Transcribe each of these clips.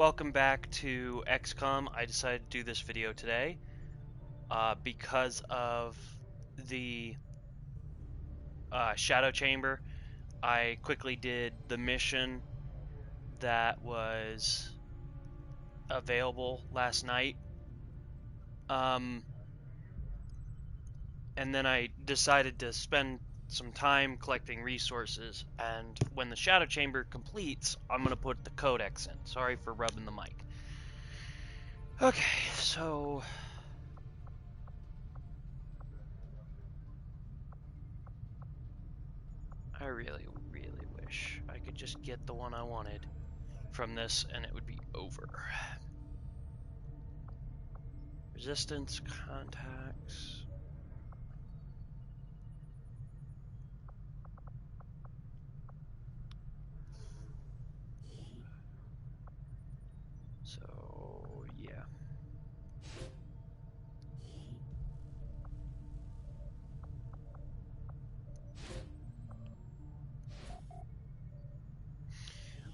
Welcome back to XCOM. I decided to do this video today because of the Shadow Chamber. I quickly did the mission that was available last night. And then I decided to spend some time collecting resources, and when the Shadow Chamber completes, I'm going to put the codex in. Sorry for rubbing the mic. Okay, so I really wish I could just get the one I wanted from this and it would be over. Resistance, contacts. So, yeah.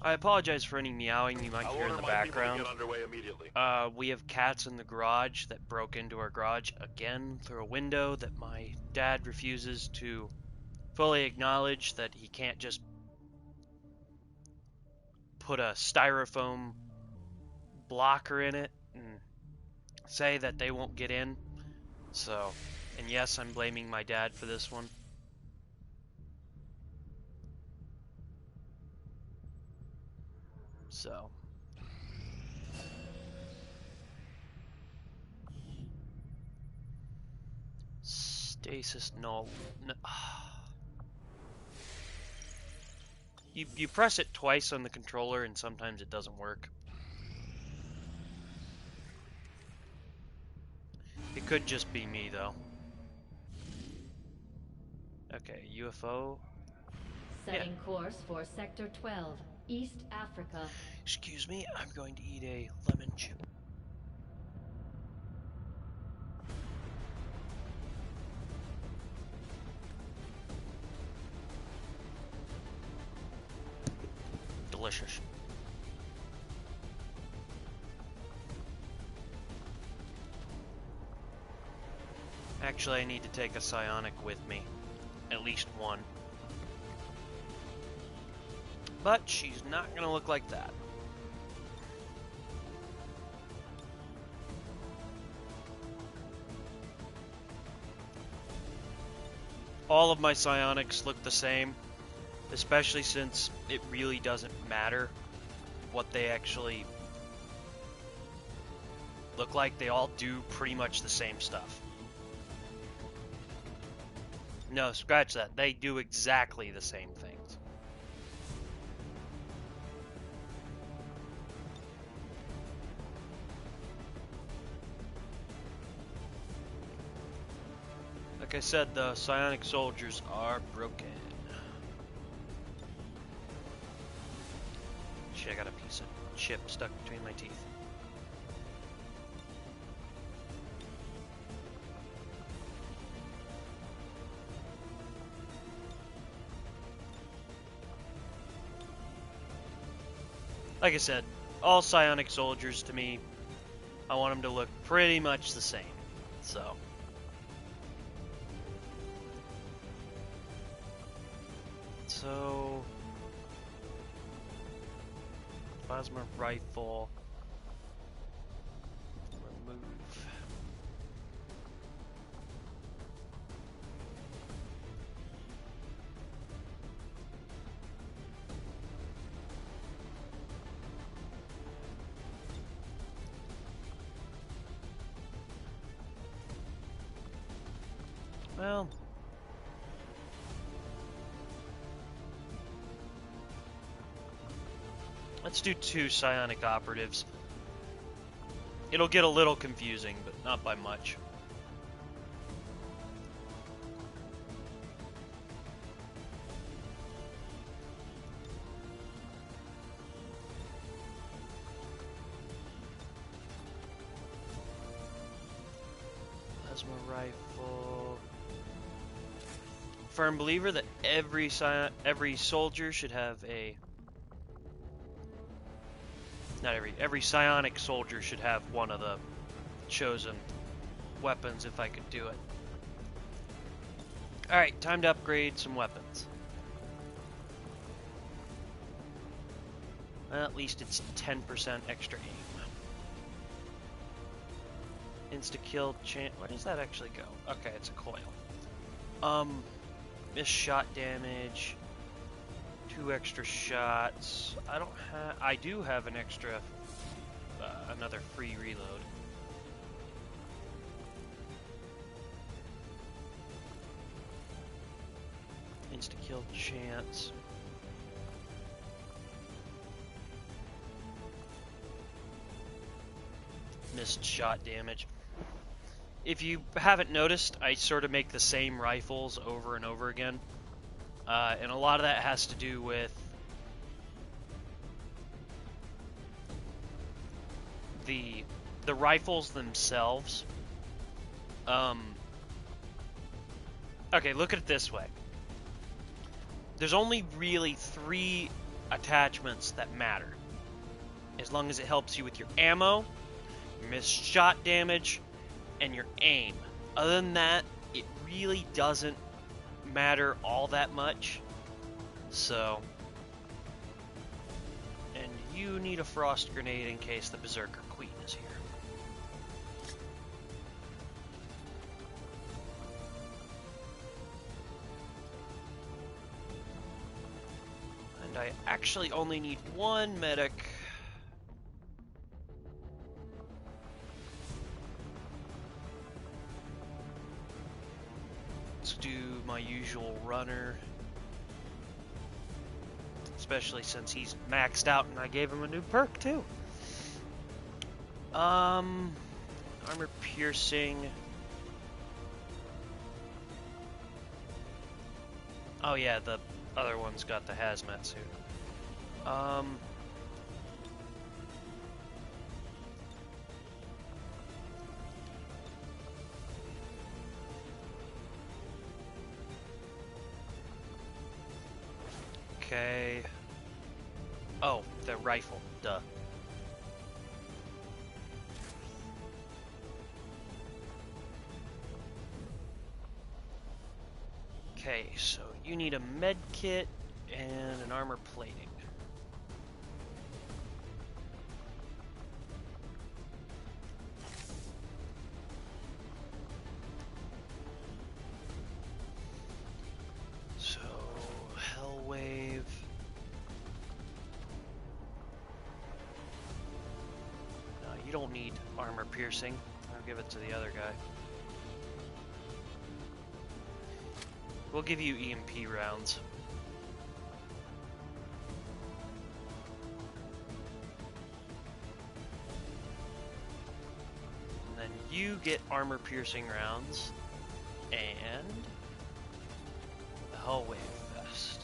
I apologize for any meowing you might hear in the background. We have cats in the garage that broke into our garage again through a window that my dad refuses to fully acknowledge that he can't just put a styrofoam blocker in it and say that they won't get in. So, and yes, I'm blaming my dad for this one. So, stasis null. No. You press it twice on the controller and sometimes it doesn't work. It could just be me though. Okay, UFO. Setting course for Sector 12, East Africa. Excuse me, I'm going to eat a lemon chip. Delicious. Actually, I need to take a psionic with me. At least one. But she's not gonna look like that. All of my psionics look the same, especially since it really doesn't matter what they actually look like. They all do pretty much the same stuff. No, scratch that. They do exactly the same things. Like I said, the psionic soldiers are broken. Shit, I got a piece of chip stuck between my teeth. Like I said, all psionic soldiers to me, I want them to look pretty much the same. So plasma rifle, remove. Well, let's do 2 psionic operatives. It'll get a little confusing, but not by much. Plasma rifle. Firm believer that every soldier should have a... Not every psionic soldier should have one of the chosen weapons if I could do it. Alright, time to upgrade some weapons. Well, at least it's 10% extra aim. Insta-kill chance. Where does that actually go? Okay, it's a coil. Miss shot damage. 2 extra shots. I do have an extra, another free reload. Insta-kill chance. Missed shot damage. If you haven't noticed, I sort of make the same rifles over and over again. And a lot of that has to do with the rifles themselves. Okay, look at it this way. There's only really 3 attachments that matter, as long as it helps you with your ammo, your missed shot damage, and your aim. Other than that, it really doesn't matter all that much. So, and you need a frost grenade in case the Berserker Queen is here. And I actually only need 1 medic. Do my usual runner, especially since he's maxed out and I gave him a new perk too. Armor piercing. Oh yeah, the other one's got the hazmat suit. Okay. Oh, the rifle. Duh. Okay, so you need a med kit and an armor plating. You don't need armor piercing. I'll give it to the other guy. We'll give you EMP rounds. And then you get armor piercing rounds and the hallway vest.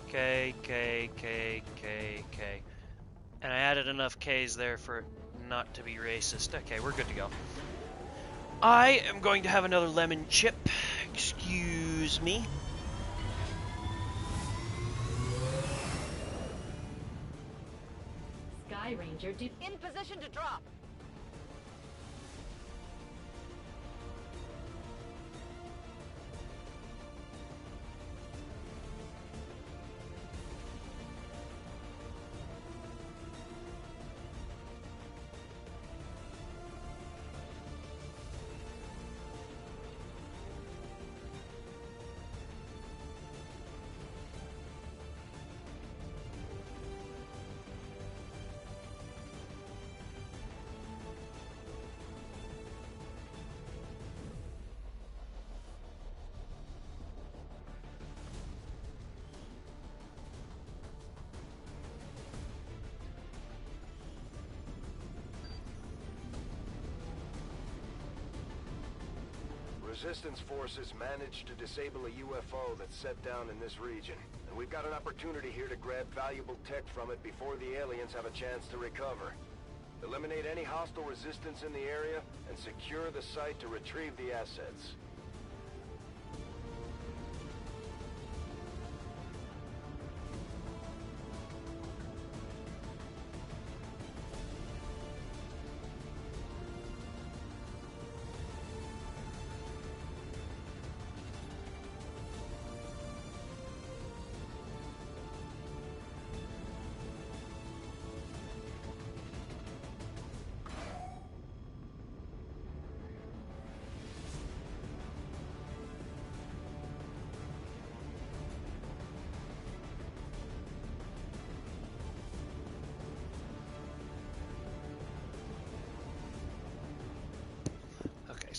K. And I added enough K's there for it not to be racist. Okay, we're good to go. I am going to have another lemon chip. Excuse me. Sky Ranger in position to drop. Resistance forces managed to disable a UFO that's set down in this region. And we've got an opportunity here to grab valuable tech from it before the aliens have a chance to recover. Eliminate any hostile resistance in the area and secure the site to retrieve the assets.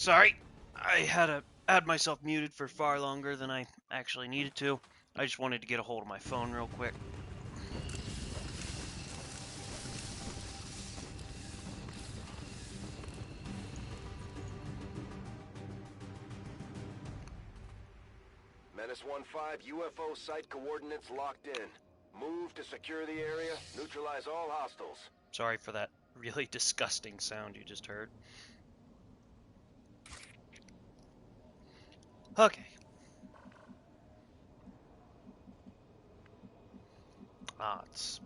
Sorry, I had myself muted for far longer than I actually needed to. I just wanted to get a hold of my phone real quick. Menace 1-5, UFO site coordinates locked in. Move to secure the area, neutralize all hostiles. Sorry for that really disgusting sound you just heard. Okay. It's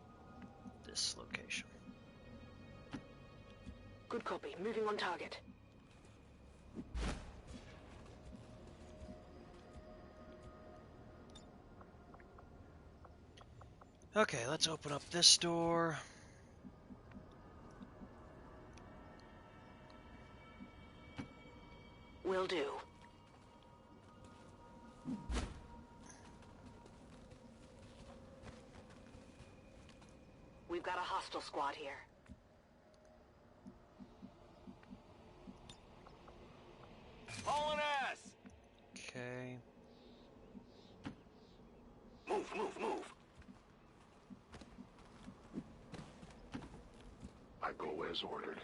this location. Good copy. Moving on target. Okay, let's open up this door. Will do. We've got a hostile squad here. Hauling ass! Okay. Move. I go as ordered.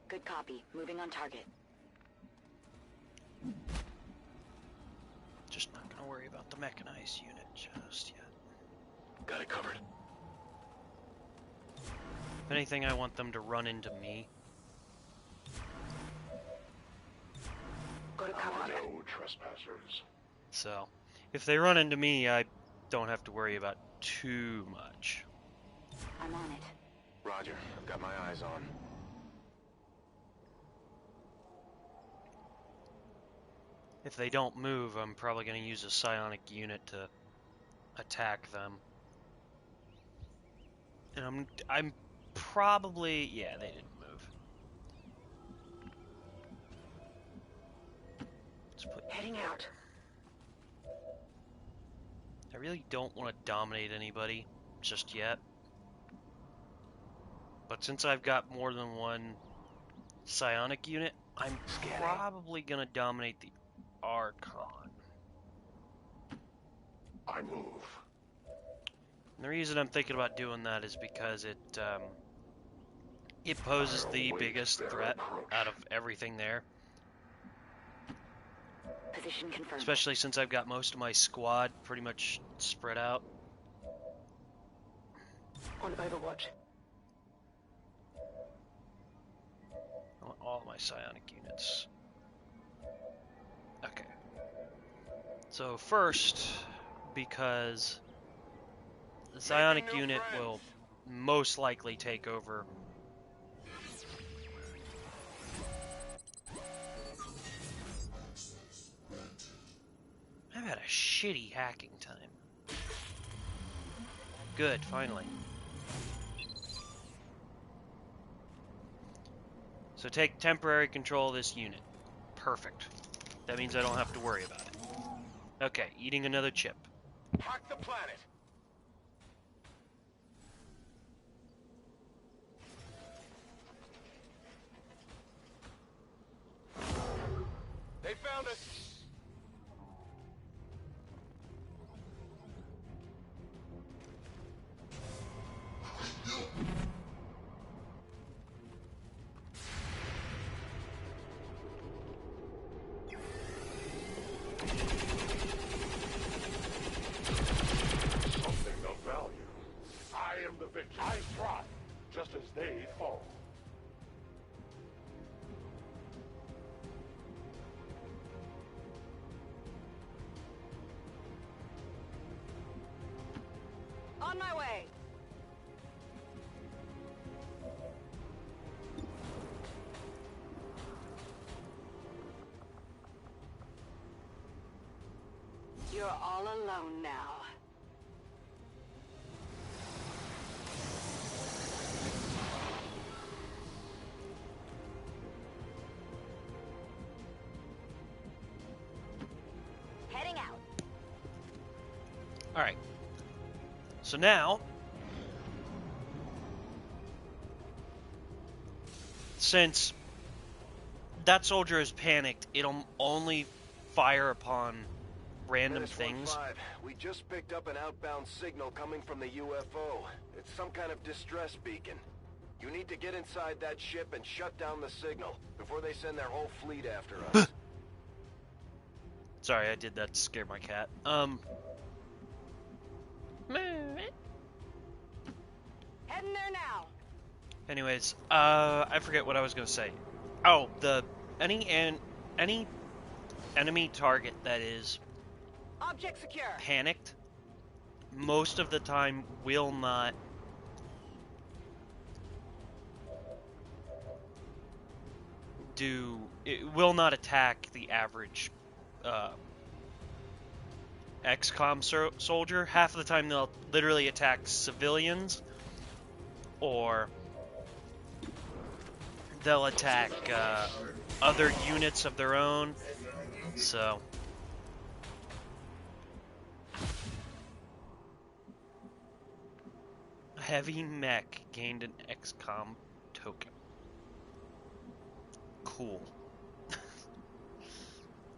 Good copy. Moving on target. Just not gonna worry about the mechanized unit just yet. Got it covered. If anything, I want them to run into me. Got it covered. No trespassers. So, if they run into me, I don't have to worry about too much. I'm on it. Roger, I've got my eyes on. If they don't move, I'm probably going to use a psionic unit to attack them. And I'm probably... yeah, they didn't move. Let's put Heading out. I really don't want to dominate anybody just yet. But since I've got more than one psionic unit, I'm probably going to dominate the Archon. I move. And the reason I'm thinking about doing that is because it poses the biggest threat out of everything there. Position confirmed. Especially since I've got most of my squad pretty much spread out. On Overwatch. I want all my psionic units. Okay. So first, because the psionic unit will most likely take over. I've had a shitty hacking time. Good, finally. So take temporary control of this unit. Perfect. That means I don't have to worry about it. Okay, eating another chip. Hack the planet! They found us! Something of value. I am the victor. I thrive, just as they fall. On my way. You're all alone now. Heading out. Alright. So now, since that soldier is panicked, it'll only fire upon random things. 5, we just picked up an outbound signal coming from the UFO. It's some kind of distress beacon. You need to get inside that ship and shut down the signal before they send their whole fleet after us. Sorry, I did that to scare my cat. Heading there now. Anyways, I forget what I was gonna say. Oh, any enemy target that is Object secure. panicked, most of the time will not attack the average XCOM soldier. Half of the time they'll literally attack civilians, or they'll attack other units of their own. So heavy mech gained an XCOM token. Cool.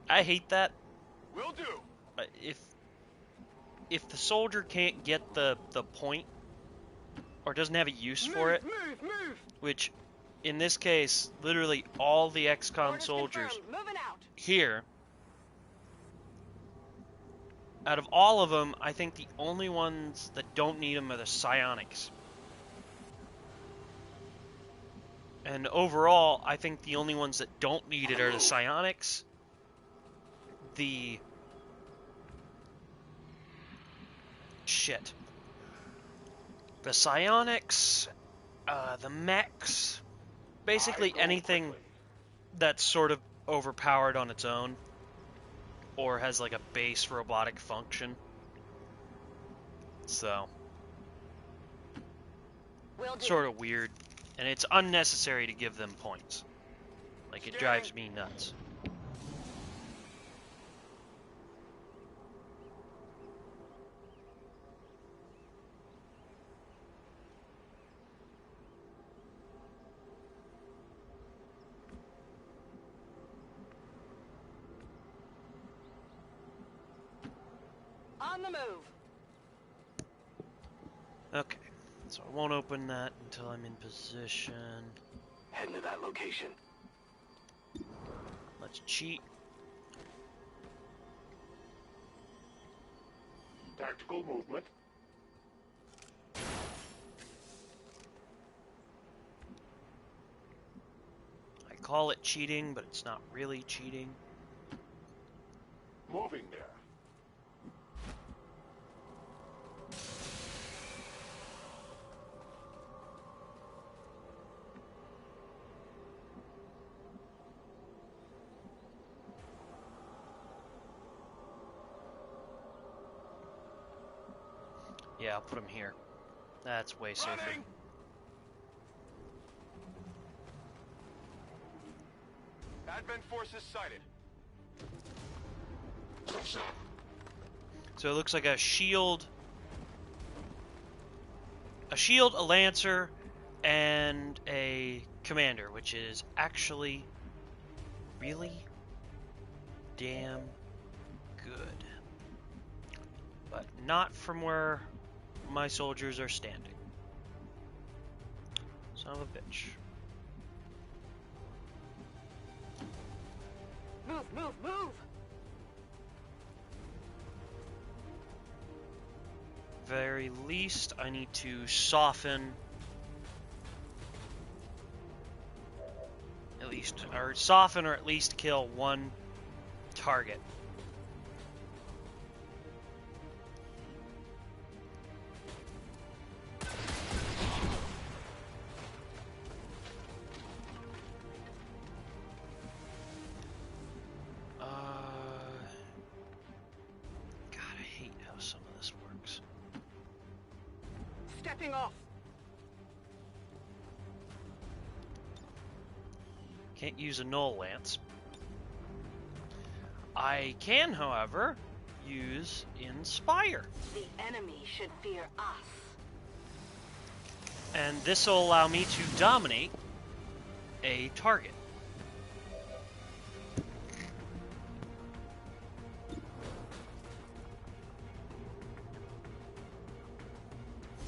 I hate that. Will do. If the soldier can't get the point, or doesn't have a use for it, Move. which in this case, literally all the XCOM Orders soldiers confirmed. Moving out. here, out of all of them, I think the only ones that don't need them are the psionics. And overall, I think the only ones that don't need it are the psionics, the psionics, the mechs, basically anything that's sort of overpowered on its own, or has like a base robotic function. So, sort of weird, and it's unnecessary to give them points. Like, it drives me nuts. On the move. Okay, so I won't open that until I'm in position. Heading to that location. Let's cheat. Tactical movement. I call it cheating, but it's not really cheating. Moving there. Yeah, I'll put him here. That's way safer. Running. Advent forces sighted. So it looks like a shield, a lancer, and a commander, which is actually really damn good. But not from where my soldiers are standing. Son of a bitch. Move. Very least, I need to soften or at least kill one target. God, I hate how some of this works. Stepping off. Can't use a null lance. I can, however, use Inspire. The enemy should fear us. And this will allow me to dominate a target.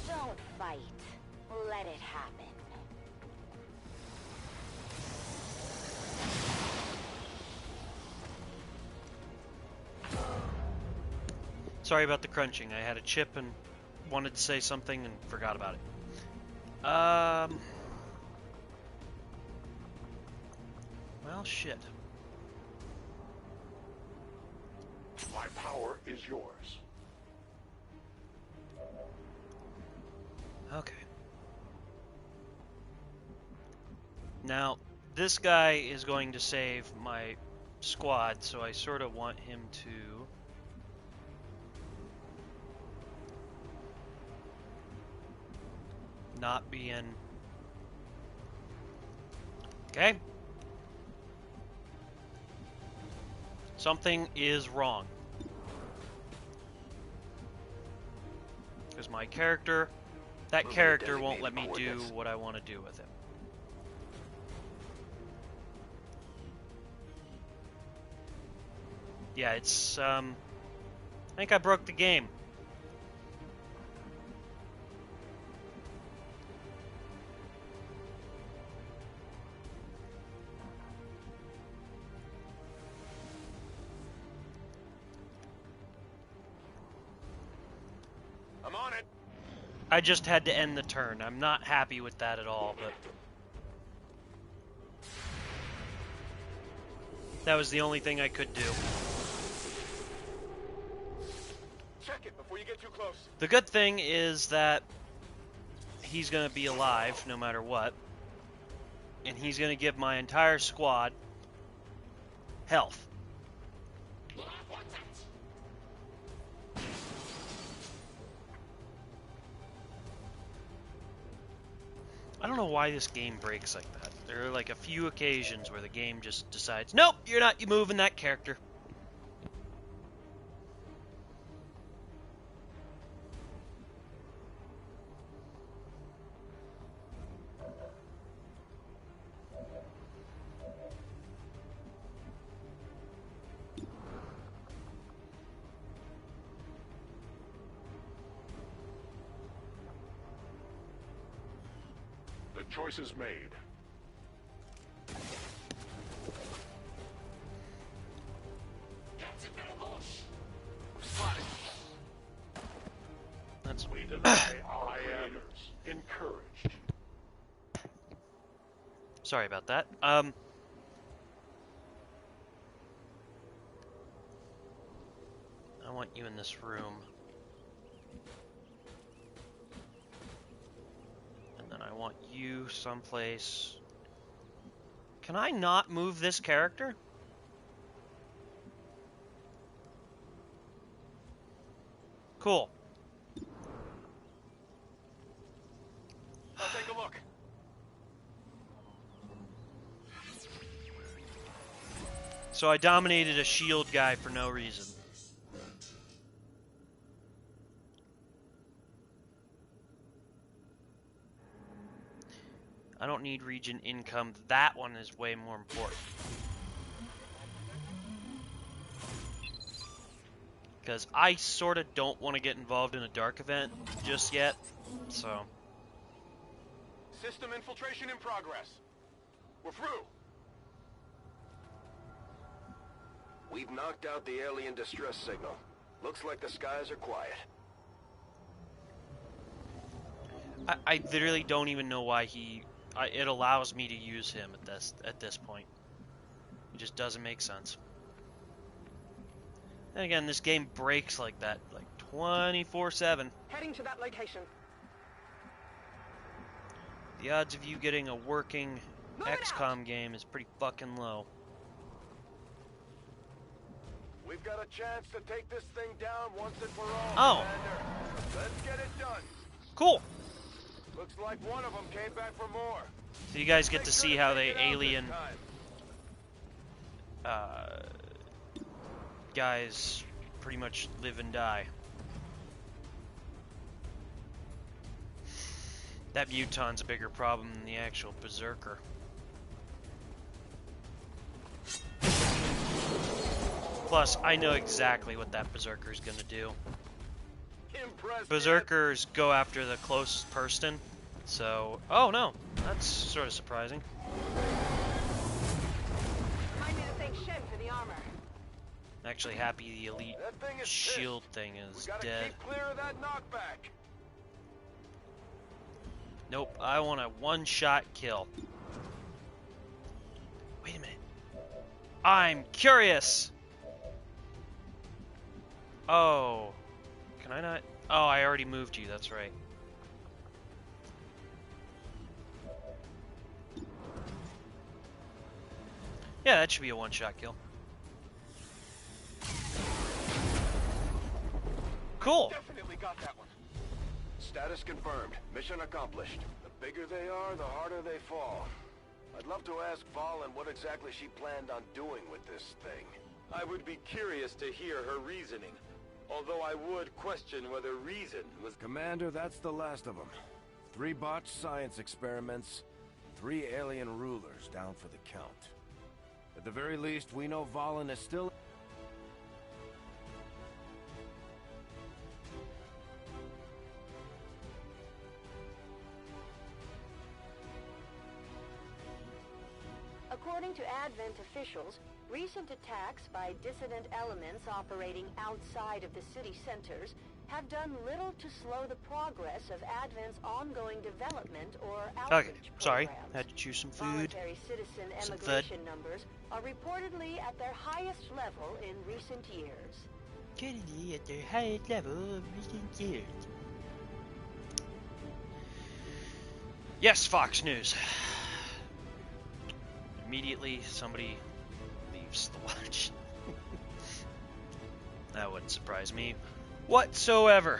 Don't fight. Let it happen. Sorry about the crunching. I had a chip and wanted to say something and forgot about it. Well, shit. My power is yours. Okay. Now, this guy is going to save my squad, so I sort of want him to... not be in... Okay. Something is wrong. Because my character... that character won't let me do what I want to do with him. Yeah, it's, I think I broke the game. I'm on it. I just had to end the turn. I'm not happy with that at all, but... that was the only thing I could do. Check it before you get too close. The good thing is that he's going to be alive no matter what. And he's going to give my entire squad health. I don't know why this game breaks like that. There are like a few occasions where the game just decides, nope, you're not moving that character. The choice is made. That's We deny our leaders. Encouraged. sorry about that. I want you in this room. And then I want you someplace. Can I not move this character? Cool. I'll take a look. So I dominated a shield guy for no reason. I don't need region income. That one is way more important. Because I sort of don't want to get involved in a dark event just yet, so... System infiltration in progress. We're through. We've knocked out the alien distress signal. Looks like the skies are quiet. I literally don't even know why it allows me to use him at this point. It just doesn't make sense. And again, this game breaks like that, like 24/7. Heading to that location. The odds of you getting a working XCOM game is pretty fucking low. We've got a chance to take this thing down once and for all, Oh. Commander. Let's get it done. Cool. Looks like one of them came back for more. So you guys get to see how they alien guys pretty much live and die. That muton's a bigger problem than the actual berserker. Plus, I know exactly what that Berserker's gonna do. Impressive. Berserkers go after the closest person, so... Oh no, that's sort of surprising. Might need to thank Shem for the armor. Actually happy the elite That thing is shield pissed. thing is We gotta dead. keep clear of that knockback. Nope, I want a one-shot kill. Wait a minute. I'm curious! Oh. Can I not? Oh, I already moved you, that's right. Yeah, that should be a one-shot kill. Cool! Definitely got that one. Status confirmed. Mission accomplished. The bigger they are, the harder they fall. I'd love to ask Valen what exactly she planned on doing with this thing. I would be curious to hear her reasoning, although I would question whether reason was... Commander, that's the last of them. 3 botched science experiments, 3 alien rulers down for the count. At the very least, we know Valen is still... According to Advent officials, recent attacks by dissident elements operating outside of the city centers have done little to slow the progress of Advent's ongoing development or outreach Okay, sorry. programs. Had to choose some food. Voluntary citizen Some emigration numbers are reportedly at their highest level in recent years. Currently at their highest level of recent years. Yes, Fox News. Immediately, somebody leaves the watch. That wouldn't surprise me whatsoever.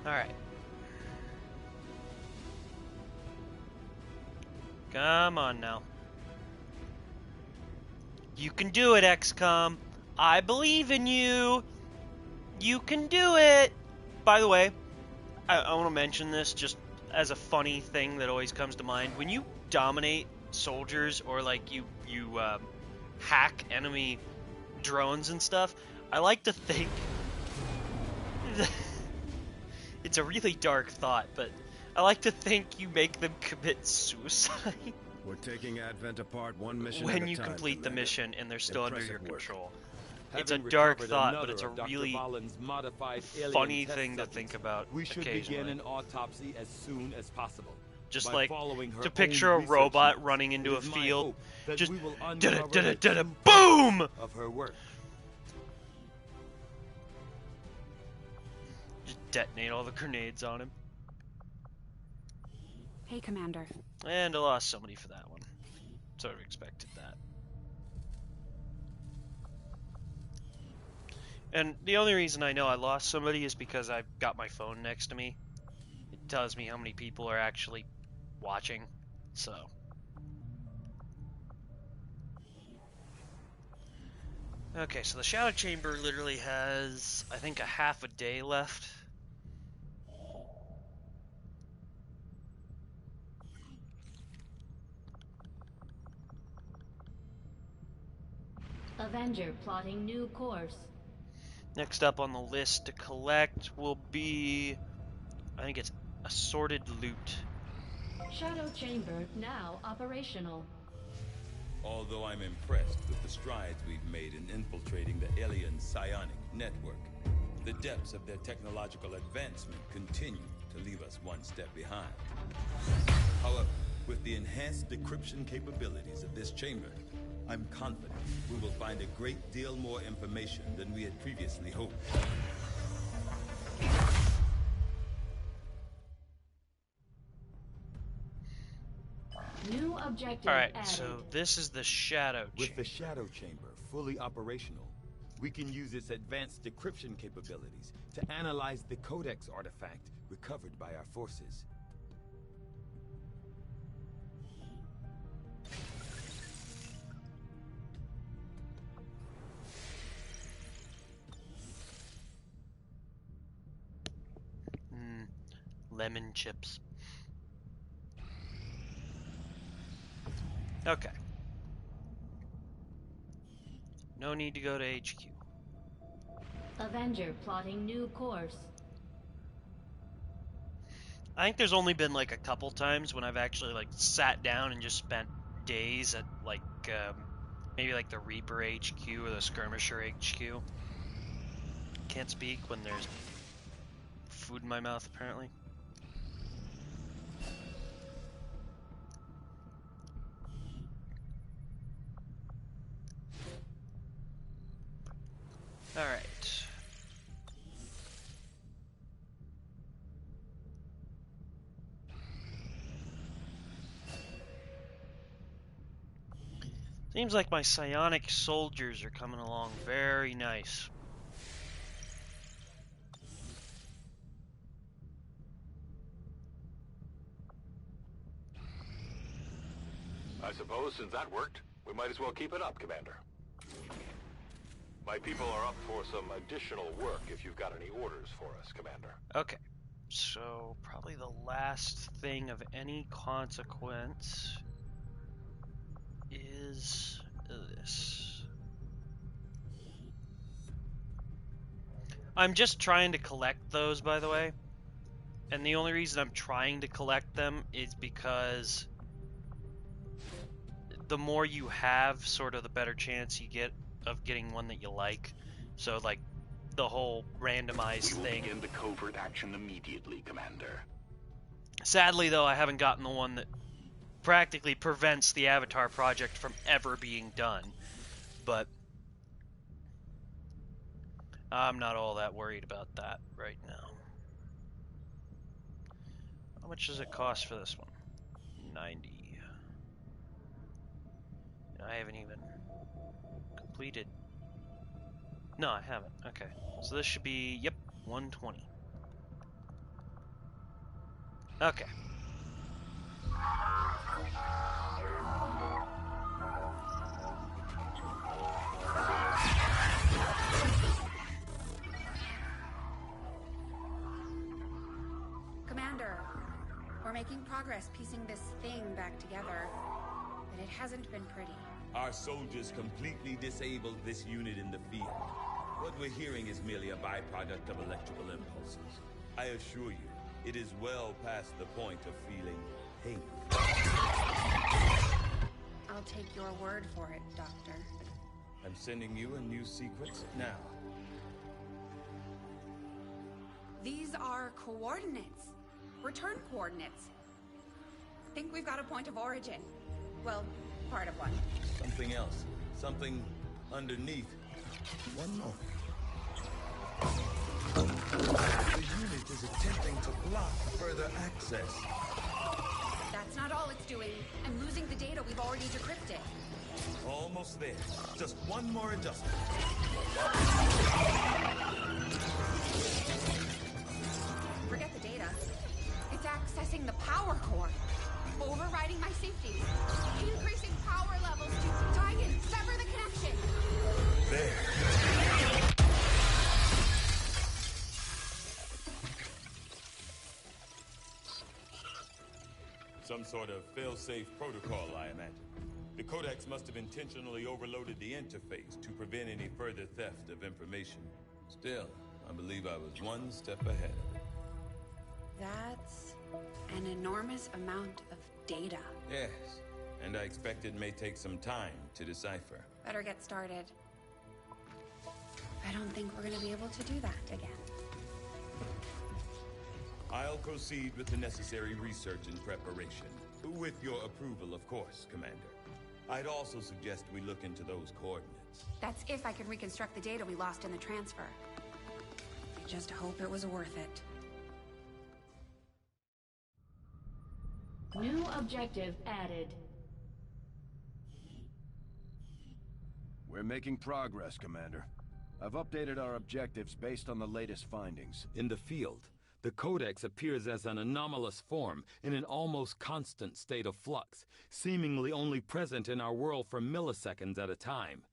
Alright. Come on now. You can do it, XCOM. I believe in you. You can do it. By the way, I want to mention this just as a funny thing that always comes to mind. When you dominate soldiers or like you hack enemy drones and stuff, I like to think it's a really dark thought, but I like to think you make them commit suicide. We're taking Advent apart one mission when at a you time, complete the Commander. mission and they're still under your Impressive work. control. Having It's a dark recovered thought, but another it's a of Dr. really Valen's modified alien funny test thing to subjects, think about we should occasionally. begin an autopsy as soon as possible. Just By like following her to picture a own research robot notes, running into it a is my field, hope that just we will da-da, uncover da-da, the da-da, true boom! purpose of her work. Just detonate all the grenades on him. Hey, Commander. And I lost somebody for that one. Sort of expected that. And the only reason I know I lost somebody is because I've got my phone next to me. It tells me how many people are actually watching, so. Okay, so the Shadow Chamber literally has, I think, a half a day left. Avenger plotting new course. Next up on the list to collect will be, I think it's assorted loot. Shadow chamber now operational. Although I'm impressed with the strides we've made in infiltrating the alien psionic network, the depths of their technological advancement continue to leave us one step behind. However, with the enhanced decryption capabilities of this chamber, I'm confident we will find a great deal more information than we had previously hoped. New objective Alright, added. so this is the Shadow With Chamber. the Shadow Chamber fully operational, we can use its advanced decryption capabilities to analyze the Codex artifact recovered by our forces. Lemon chips. Okay. no need to go to HQ. Avenger plotting new course. I think there's only been like a couple times when I've actually like sat down and just spent days at like maybe like the Reaper HQ or the Skirmisher HQ. Can't speak when there's food in my mouth, apparently. All right. Seems like my psionic soldiers are coming along very nice. I suppose since that worked, we might as well keep it up, Commander. My people are up for some additional work if you've got any orders for us, Commander. Okay. So, probably the last thing of any consequence is this. I'm just trying to collect those, by the way. And the only reason I'm trying to collect them is because the more you have, sort of the better chance you get of getting one that you like. So, like, the whole randomized thing. We will begin the covert action immediately, Commander. Sadly, though, I haven't gotten the one that practically prevents the Avatar project from ever being done. But I'm not all that worried about that right now. How much does it cost for this one? 90. I haven't even completed. No, I haven't. Okay. So this should be, yep, 120. Okay. Commander, we're making progress piecing this thing back together, but it hasn't been pretty. Our soldiers completely disabled this unit in the field. What we're hearing is merely a byproduct of electrical impulses. I assure you, it is well past the point of feeling pain. I'll take your word for it, Doctor. I'm sending you a new sequence now. These are coordinates. Return coordinates. Think we've got a point of origin. Well, part of one. Something else. Something underneath. One more. The unit is attempting to block further access. That's not all it's doing. I'm losing the data we've already decrypted. Almost there. Just one more adjustment. Forget the data. It's accessing the power core. Overriding my safety. Increasing power levels to tie in. Sever the connection. There. Some sort of fail-safe protocol, I imagine. The Codex must have intentionally overloaded the interface to prevent any further theft of information. Still, I believe I was one step ahead of it. That's an enormous amount of data. Yes, and I expect it may take some time to decipher. Better get started. I don't think we're gonna be able to do that again. I'll proceed with the necessary research and preparation. With your approval, of course, Commander. I'd also suggest we look into those coordinates. That's if I can reconstruct the data we lost in the transfer. I just hope it was worth it. New objective added. We're making progress, Commander. I've updated our objectives based on the latest findings. In the field, the Codex appears as an anomalous form in an almost constant state of flux, seemingly only present in our world for milliseconds at a time.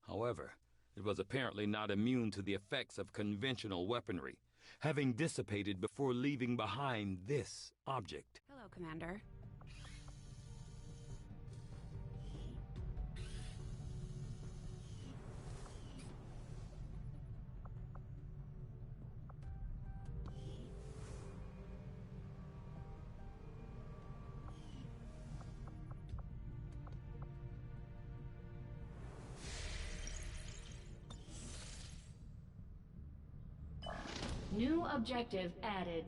However, it was apparently not immune to the effects of conventional weaponry, having dissipated before leaving behind this object. Hello, Commander. New objective added.